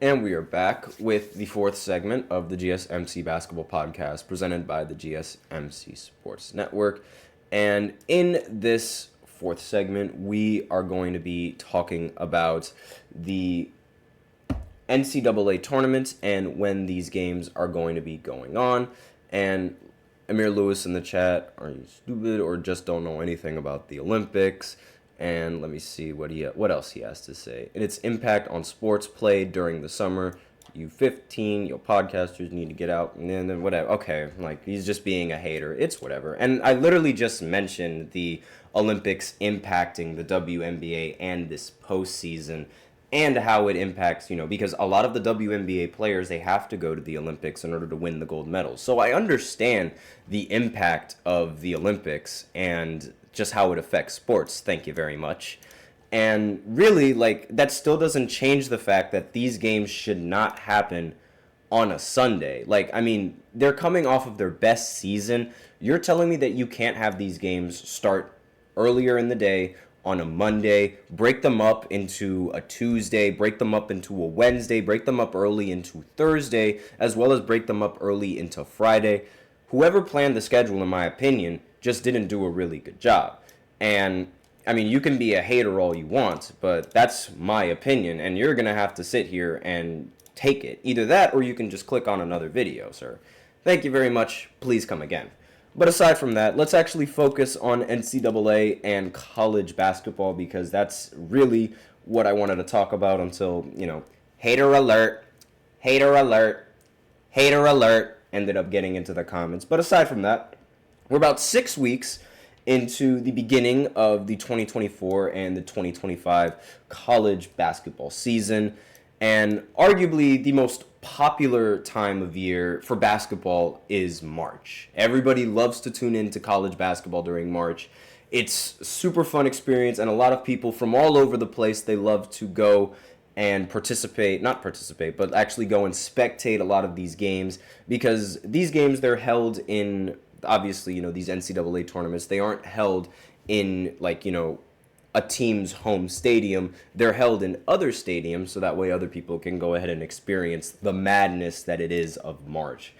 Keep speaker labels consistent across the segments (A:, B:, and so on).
A: And we are back with the fourth segment of the GSMC Basketball Podcast presented by the GSMC Sports Network. And in this fourth segment, we are going to be talking about the NCAA Tournament and when these games are going to be going on. And Amir Lewis in the chat, are you stupid or just don't know anything about the Olympics? And let me see what else he has to say. And its impact on sports played during the summer. You 15, your podcasters need to get out, and then whatever. Okay, like, he's just being a hater. It's whatever. And I literally just mentioned the Olympics impacting the WNBA and this postseason and how it impacts, because a lot of the WNBA players, they have to go to the Olympics in order to win the gold medals. So I understand the impact of the Olympics and just how it affects sports. Thank you very much. And really, that still doesn't change the fact that these games should not happen on a Sunday. They're coming off of their best season. You're telling me that you can't have these games start earlier in the day on a Monday, break them up into a Tuesday, break them up into a Wednesday, break them up early into Thursday, as well as break them up early into Friday. Whoever planned the schedule, in my opinion, just didn't do a really good job. And you can be a hater all you want, but that's my opinion, and you're going to have to sit here and take it. Either that, or you can just click on another video, sir. Thank you very much. Please come again. But aside from that, let's actually focus on NCAA and college basketball, because that's really what I wanted to talk about until, hater alert, hater alert, hater alert, ended up getting into the comments. But aside from that, we're about 6 weeks into the beginning of the 2024 and the 2025 college basketball season. And arguably the most popular time of year for basketball is March. Everybody loves to tune into college basketball during March. It's a super fun experience, and a lot of people from all over the place, they love to go and but actually go and spectate a lot of these games, because these games, they're held in, obviously, these NCAA tournaments, they aren't held in, a team's home stadium. They're held in other stadiums, so that way other people can go ahead and experience the madness that it is of March.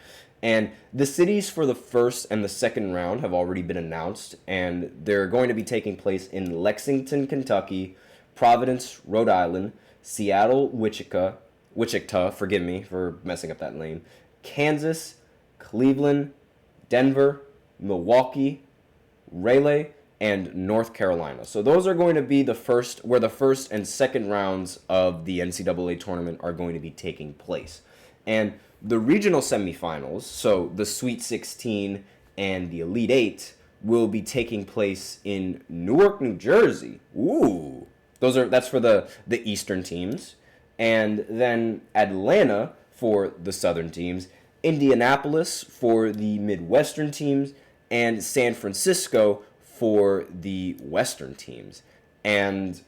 A: And the cities for the first and the second round have already been announced, and they're going to be taking place in Lexington, Kentucky, Providence, Rhode Island, Seattle, Wichita, forgive me for messing up that name, Kansas, Cleveland, Denver, Milwaukee, Raleigh, and North Carolina. So those are going to be the first and second rounds of the NCAA tournament are going to be taking place. And the regional semifinals, so the Sweet 16 and the Elite 8, will be taking place in Newark, New Jersey. Ooh. That's for the Eastern teams. And then Atlanta for the Southern teams, Indianapolis for the Midwestern teams, and San Francisco for the Western teams. And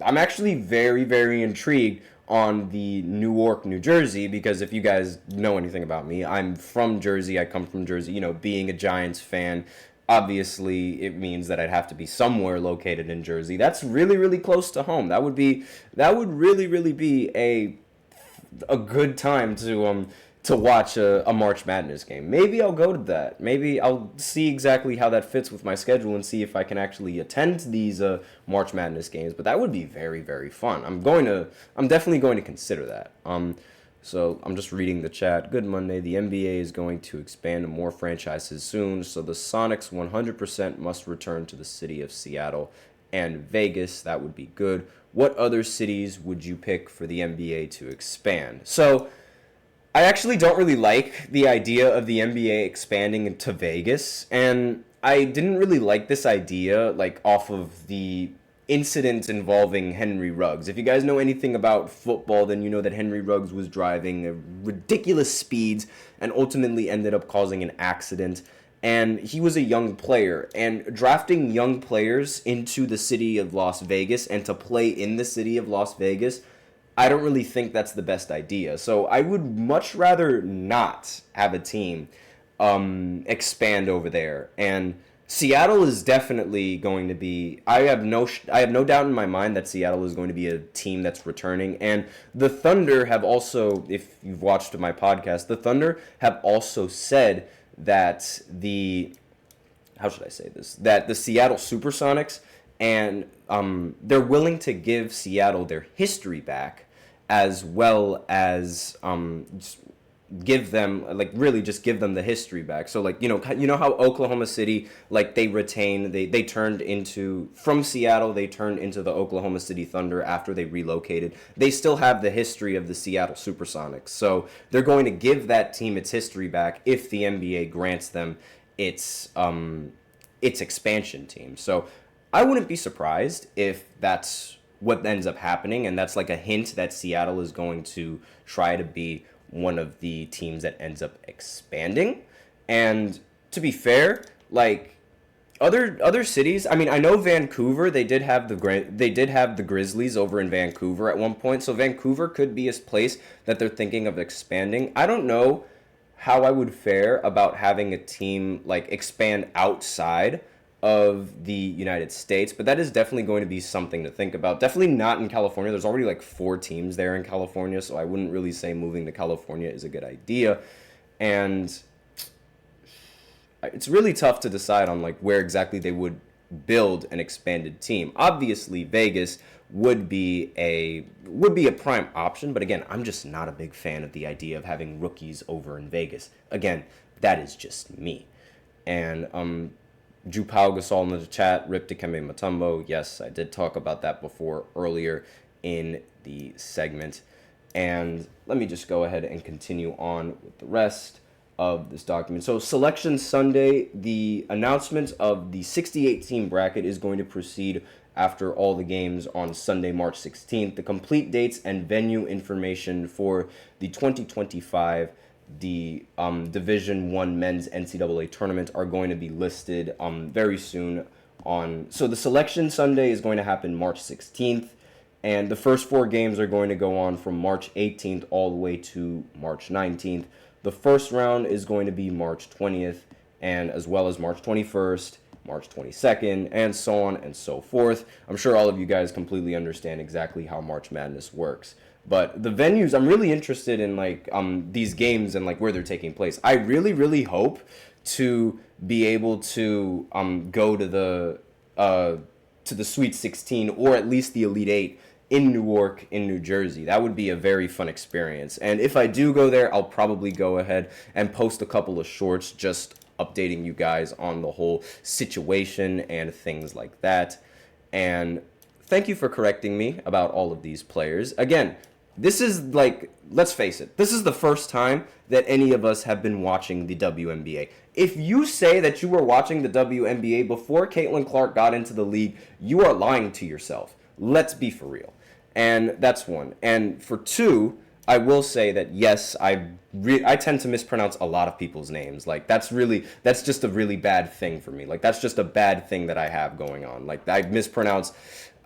A: I'm actually very, very intrigued on the Newark, New Jersey, because if you guys know anything about me, I'm from Jersey. I come from Jersey. Being a Giants fan, obviously it means that I'd have to be somewhere located in Jersey. That's really, really close to home. That would really, really be a good time to watch a March Madness game. Maybe I'll go to that. Maybe I'll see exactly how that fits with my schedule and see if I can actually attend these March Madness games. But that would be very, very fun. I'm definitely going to consider that. So I'm just reading the chat. Good Monday. The NBA is going to expand to more franchises soon, so the Sonics 100% must return to the city of Seattle and Vegas. That would be good. What other cities would you pick for the NBA to expand? So I actually don't really like the idea of the NBA expanding into Vegas, and I didn't really like this idea, off of the incident involving Henry Ruggs. If you guys know anything about football, then you know that Henry Ruggs was driving at ridiculous speeds and ultimately ended up causing an accident. And he was a young player, and drafting young players into the city of Las Vegas and to play in the city of Las Vegas, I don't really think that's the best idea. So I would much rather not have a team expand over there. And Seattle is definitely going to be. I have no doubt in my mind that Seattle is going to be a team that's returning. And the Thunder have also, if you've watched my podcast, the Thunder have also said that how should I say this? That the Seattle Supersonics and they're willing to give Seattle their history back, as well as just give them just give them the history back. So you know how Oklahoma City, they turned into, from Seattle they turned into the Oklahoma City Thunder after they relocated. They still have the history of the Seattle Supersonics. So they're going to give that team its history back if the NBA grants them its expansion team. So I wouldn't be surprised if that's what ends up happening, and that's like a hint that Seattle is going to try to be one of the teams that ends up expanding. And to be fair, other cities, I mean, I know Vancouver, they did have the Grizzlies over in Vancouver at one point, so Vancouver could be a place that they're thinking of expanding. I don't know how I would fare about having a team expand outside of the United States, but that is definitely going to be something to think about. Definitely not in California. There's already 4 teams there in California, so I wouldn't really say moving to California is a good idea. And it's really tough to decide on where exactly they would build an expanded team. Obviously, Vegas would be a prime option, but again, I'm just not a big fan of the idea of having rookies over in Vegas. Again, that is just me. And Drew Powell Gasol in the chat, Rip Dikembe Mutombo. Yes, I did talk about that before earlier in the segment. And let me just go ahead and continue on with the rest of this document. So Selection Sunday, the announcement of the 68-team bracket is going to proceed after all the games on Sunday, March 16th. The complete dates and venue information for the 2025 Division I men's NCAA tournament are going to be listed very soon so the Selection Sunday is going to happen March 16th, and the first 4 games are going to go on from March 18th all the way to March 19th. The first round is going to be March 20th, and as well as March 21st, March 22nd, and so on and so forth. I'm sure all of you guys completely understand exactly how March Madness works. But the venues, I'm really interested in these games and where they're taking place. I really, really hope to be able to go to the Sweet 16 or at least the Elite 8 in Newark, in New Jersey. That would be a very fun experience. And if I do go there, I'll probably go ahead and post a couple of shorts just updating you guys on the whole situation and things like that. And thank you for correcting me about all of these players. Again, this is let's face it, this is the first time that any of us have been watching the WNBA. If you say that you were watching the WNBA before Caitlin Clark got into the league, you are lying to yourself. Let's be for real. And that's one. And for 2, I will say that yes, I tend to mispronounce a lot of people's names. That's just a really bad thing for me. That's just a bad thing that I have going on. I mispronounce.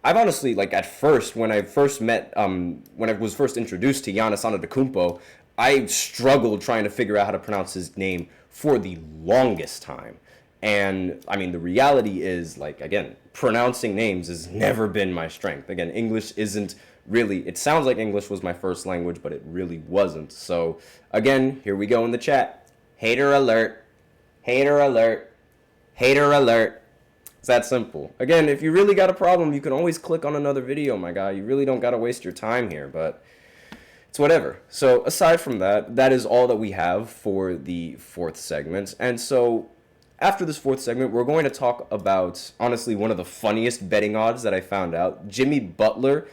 A: I've honestly, at first, when I first met, when I was first introduced to Giannis Antetokounmpo, I struggled trying to figure out how to pronounce his name for the longest time. And, I mean, the reality is, again, pronouncing names has never been my strength. Again, English isn't really, it sounds like English was my first language, but it really wasn't. So, again, here we go in the chat. Hater alert. Hater alert. Hater alert. It's that simple. Again, if you really got a problem, you can always click on another video, my guy. You really don't got to waste your time here, but it's whatever. So aside from that, that is all that we have for the 4th segment. And so after this 4th segment, we're going to talk about, honestly, one of the funniest betting odds that I found out. Jimmy Butler,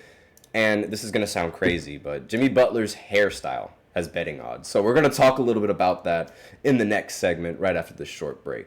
A: and this is going to sound crazy, but Jimmy Butler's hairstyle has betting odds. So we're going to talk a little bit about that in the next segment right after this short break.